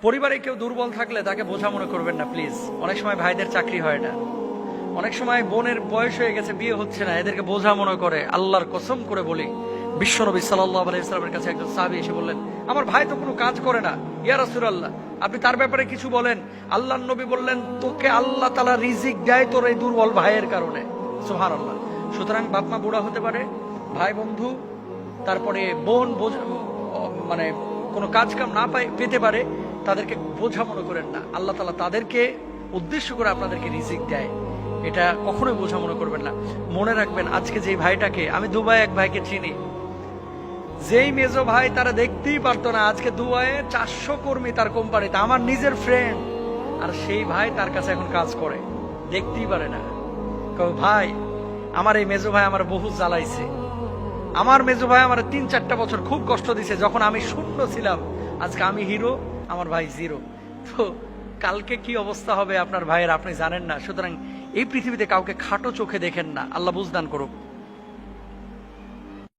পরিবারে কেউ দুর্বল থাকলে তাকে বোঝা মনে করবেন না প্লিজ। অনেক সময় ভাইদের চাকরি হয় না, অনেক সময় বোনের বয়স হয়ে গেছে, বিয়ে হচ্ছে না, এদেরকে বোঝা মনে করে। আল্লাহর কসম করে বলি, বিশ্বনবী সাল্লাল্লাহু আলাইহি ওয়াসাল্লামের কাছে একজন সাহাবী এসে বললেন, আমার ভাই তো কোনো কাজ করে না, ইয়া রাসূলুল্লাহ আপনি তার ব্যাপারে কিছু বলেন। আল্লাহর নবী বললেন, তোকে আল্লাহ তাআলা রিজিক দেয় তোর এই দুর্বল ভাইয়ের কারণে। সুবহানাল্লাহ। সুতরাং বাপ মা বুড়া হতে পারে, ভাই বন্ধু, তারপরে বোন মানে কোনো কাজ কাম না পেতে পারে, তাদেরকে বোঝা মনে করেন না। আল্লাহ তাআলা তাদেরকে উদ্দেশ্য করে আপনাদেরকে রিজিক দেয়, এটা কখনোই বোঝা মনে করবেন না। মনে রাখবেন, আজকে যেই ভাইটাকে আমি দুবাই এক ভাইকে চিনি, যেই মেজো ভাই তারা দেখতেই পারতো না, আজকে দুবাইয়ে 400 কর্মী তার কোম্পানিতে, আমার নিজের ফ্রেন্ড, আর সেই ভাই তার কাছে এখন কাজ করে, দেখতেই পারে না। ভাই আমার এই মেজো ভাই আমার বহু জ্বালাইছে, আমার মেজো ভাই আমার 3-4টা বছর খুব কষ্ট দিছে, যখন আমি শূন্য ছিলাম আজকে আমি হিরো, আমার ভাই জিরো। তো কালকে কি অবস্থা হবে আপনার ভাইয়ের আপনি জানেন না। সুতরাং এই পৃথিবীতে কাউকে খাটো চোখে দেখেন না, আল্লাহ বুঝদান করুক।